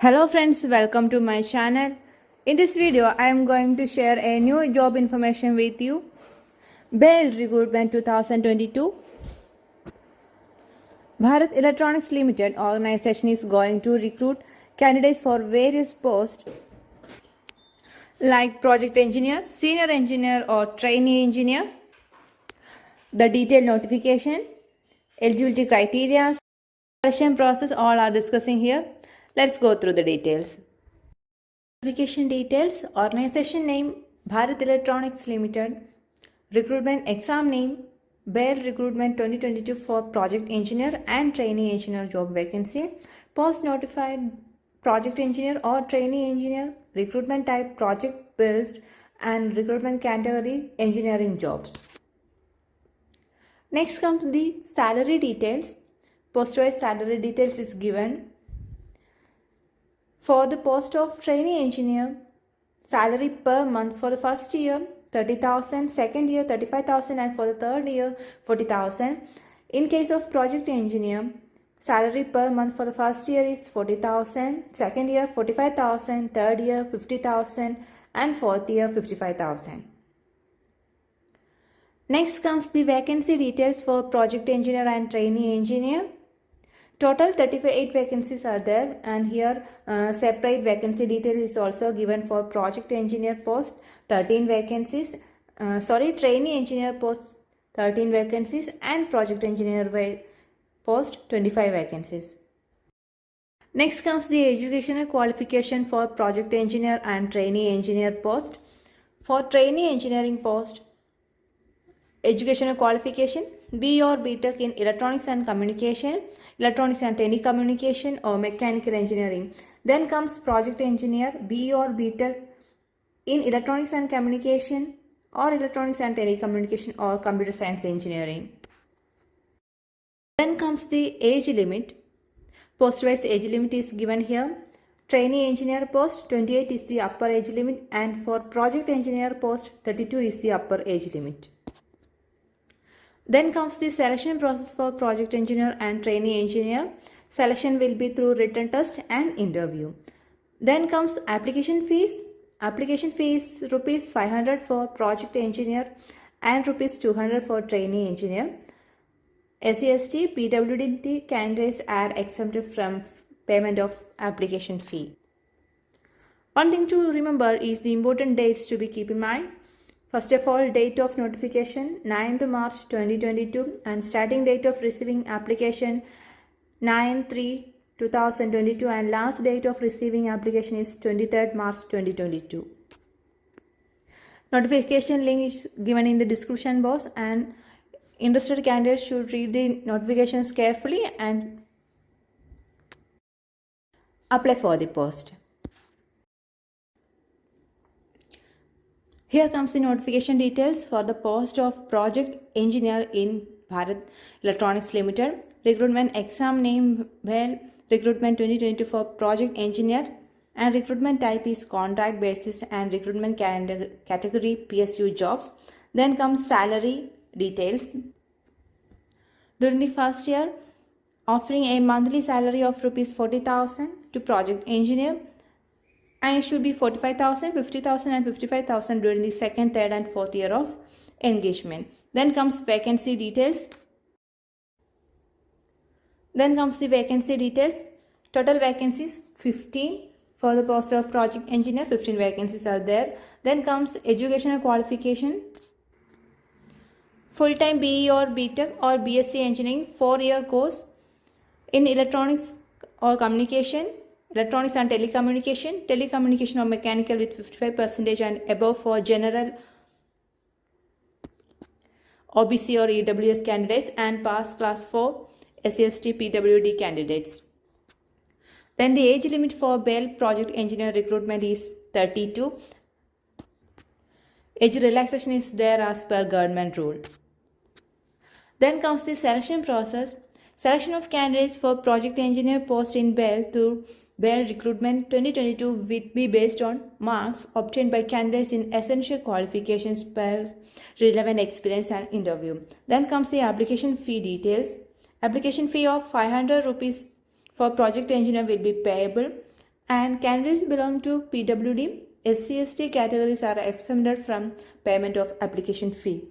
Hello friends, welcome to my channel. In this video, I am going to share a new job information with you. BEL Recruitment 2022. Bharat Electronics Limited organization is going to recruit candidates for various posts like project engineer, senior engineer or trainee engineer. The detailed notification, eligibility criteria, selection process all are discussing here. Let's go through the details. Qualification details, organization name Bharat Electronics Limited, recruitment exam name BEL Recruitment 2022 for project engineer and trainee engineer job vacancy, post notified project engineer or trainee engineer, recruitment type project based and recruitment category engineering jobs. Next comes the salary details. Post-wise salary details is given. For the post of trainee engineer, salary per month for the first year 30,000, second year 35,000 and for the third year 40,000. In case of project engineer, salary per month for the first year is 40,000, second year 45,000, third year 50,000 and fourth year 55,000. Next comes the vacancy details for project engineer and trainee engineer. Total 38 vacancies are there, and here separate vacancy details is also given for project engineer post 13 vacancies, trainee engineer post 13 vacancies and project engineer post 25 vacancies. Next comes the educational qualification for project engineer and trainee engineer post. For trainee engineering post, educational qualification B or Btech in electronics and communication, electronics and telecommunication or mechanical engineering. Then comes project engineer B or Btech in electronics and communication or electronics and telecommunication or computer science engineering. Then comes the age limit. Post-wise age limit is given here. Trainee engineer post 28 is the upper age limit, and for project engineer post 32 is the upper age limit. Then comes the selection process for project engineer and trainee engineer. Selection will be through written test and interview. Then comes application fees. Application fee is rupees 500 for project engineer and rupees 200 for trainee engineer. SC/ST, PWD candidates are exempted from payment of application fee. One thing to remember is the important dates to be keep in mind. First of all, date of notification 9th March 2022 and starting date of receiving application 9/3/2022 and last date of receiving application is 23rd March 2022. Notification link is given in the description box, and interested candidates should read the notifications carefully and apply for the post. Here comes the notification details for the post of project engineer in Bharat Electronics Limited. Recruitment exam name BEL Recruitment 2022 for project engineer, and recruitment type is contract basis and recruitment category PSU jobs. Then comes salary details. During the first year, offering a monthly salary of rupees 40,000 to project engineer, and it should be 45,000, 50,000 and 55,000 during the second, third and fourth year of engagement. Then comes vacancy details. Total vacancies 15 for the post of project engineer, 15 vacancies are there. Then comes educational qualification. Full-time BE or Btech or BSc engineering 4-year course in electronics or communication, electronics and telecommunication or mechanical with 55% and above for general OBC or EWS candidates, and pass class 4 SC/ST PWD candidates. Then the age limit for BEL project engineer recruitment is 32. Age relaxation is there as per government rule. Then comes the selection process. Selection of candidates for project engineer post in BEL through BEL Recruitment 2022 will be based on marks obtained by candidates in essential qualifications per relevant experience and interview. Then comes the application fee details. Application fee of 500 rupees for project engineer will be payable, and candidates belong to PWD, SC/ST categories are exempted from payment of application fee.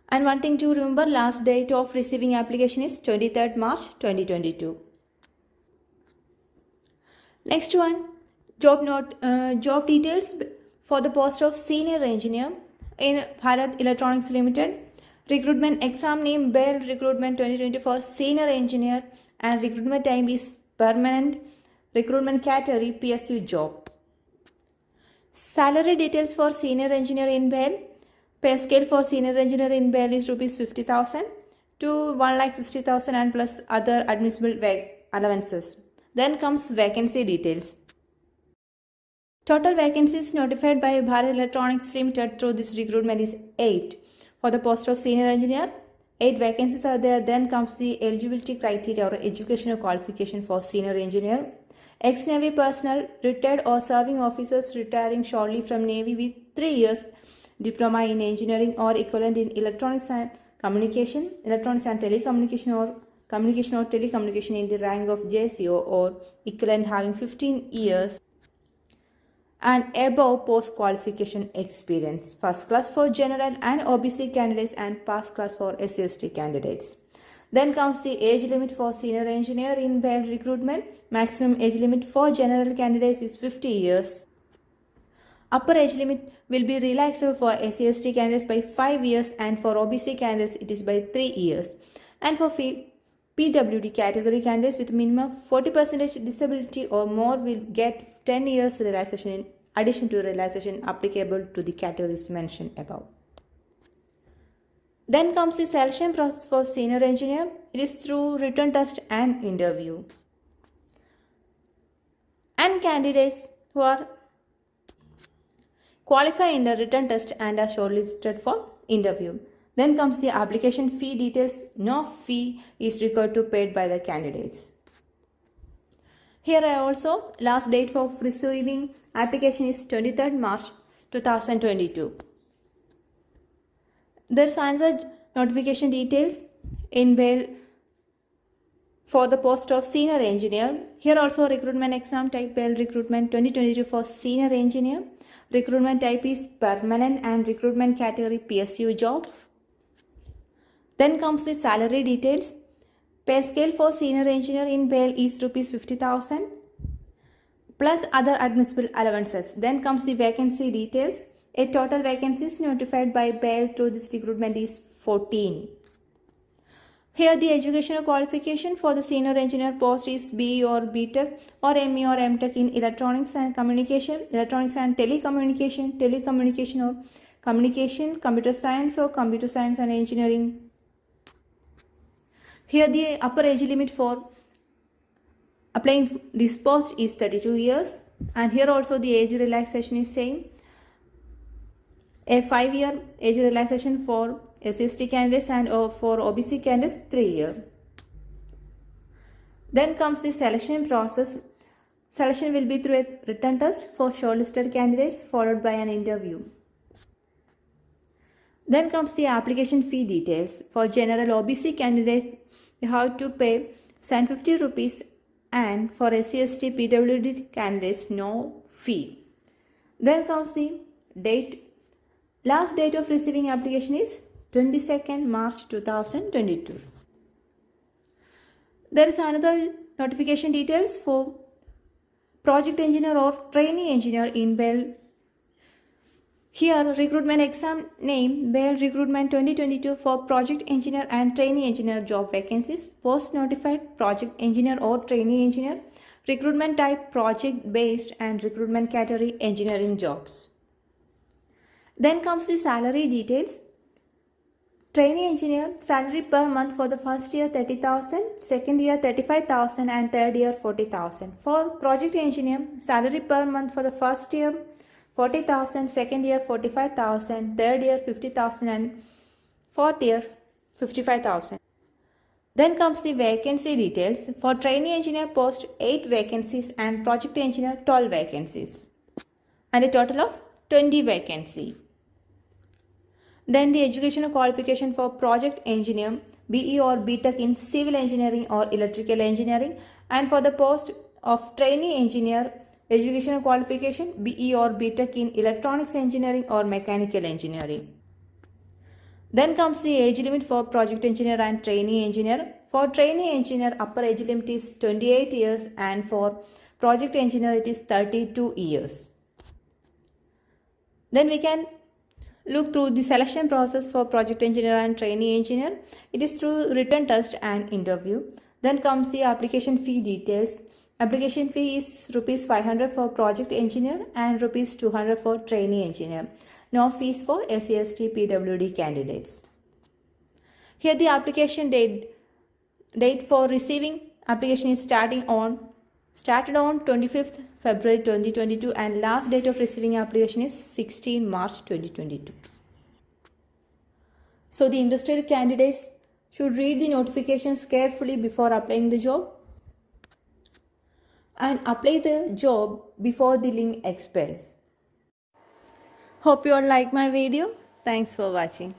And one thing to remember, last date of receiving application is 23rd March 2022. Next one, job details for the post of senior engineer in Bharat Electronics Limited. Recruitment exam name BEL Recruitment 2024 senior engineer, and recruitment time is permanent. Recruitment category PSU job. Salary details for senior engineer in BEL. Pay scale for senior engineer in BEL is rupees 50,000 to 1,60,000 and plus other admissible allowances. Then comes vacancy details. Total vacancies notified by Bharat Electronics Limited through this recruitment is 8. For the post of senior engineer, 8 vacancies are there. Then comes the eligibility criteria or educational qualification for senior engineer. Ex-Navy personnel, retired or serving officers retiring shortly from Navy with 3 years diploma in engineering or equivalent in electronics and communication, electronics and telecommunication or communication or telecommunication in the rank of JCO or equivalent having 15 years and above post-qualification experience. First class for general and OBC candidates and past class for SC/ST candidates. Then comes the age limit for senior engineer in BEL recruitment. Maximum age limit for general candidates is 50 years. Upper age limit will be relaxed for SC/ST candidates by 5 years and for OBC candidates it is by 3 years. And for PWD category candidates with minimum 40% disability or more will get 10 years relaxation in addition to relaxation applicable to the categories mentioned above. Then comes the selection process for senior engineer. It is through written test and interview. And candidates who are qualify in the written test and are shortlisted for interview. Then comes the application fee details. No fee is required to paid by the candidates. Here I also last date for receiving application is 23rd March 2022. There is another notification details in BEL for the post of senior engineer. Here also recruitment exam type BEL recruitment 2022 for senior engineer. Recruitment type is permanent and recruitment category PSU jobs. Then comes the salary details. Pay scale for senior engineer in BEL is rupees 50,000 plus other admissible allowances. Then comes the vacancy details. A total vacancies notified by BEL through this recruitment is 14. Here the educational qualification for the senior engineer post is BE or Btech or ME or MTech in electronics and communication, electronics and telecommunication, telecommunication or communication, computer science or computer science and engineering. Here the upper age limit for applying this post is 32 years and here also the age relaxation is same. A 5-year age relaxation for SC/ST candidates and for OBC candidates 3 years. Then comes the selection process. Selection will be through a written test for shortlisted candidates followed by an interview. Then comes the application fee details. For general OBC candidates, you have to pay 750 rupees and for SC/ST PWD candidates no fee. Then comes the date. Last date of receiving application is 22nd March 2022. There is another notification details for project engineer or trainee engineer in BEL. Here recruitment exam name BEL recruitment 2022 for project engineer and trainee engineer job vacancies. Post notified project engineer or trainee engineer. Recruitment type project based and recruitment category engineering jobs. Then comes the salary details. Trainee engineer salary per month for the first year 30,000, second year 35,000 and third year 40,000. For project engineer salary per month for the first year 40,000, second year 45,000, third year 50,000 and fourth year 55,000. Then comes the vacancy details. For trainee engineer post 8 vacancies and project engineer 12 vacancies and a total of 20 vacancy. Then the educational qualification for project engineer BE or Btech in civil engineering or electrical engineering and for the post of trainee engineer, educational qualification BE or Btech in electronics engineering or mechanical engineering. Then comes the age limit for project engineer and trainee engineer. For trainee engineer, upper age limit is 28 years and for project engineer it is 32 years. Then we can look through the selection process for project engineer and trainee engineer. It is through written test and interview. Then comes the application fee details. Application fee is rupees 500 for project engineer and rupees 200 for trainee engineer. No fees for SC/ST PWD candidates. Here the application date for receiving application is started on 25th February 2022 and last date of receiving application is 16 March 2022. So the interested candidates should read the notifications carefully before applying the job and apply the job before the link expires. Hope you all like my video. Thanks for watching.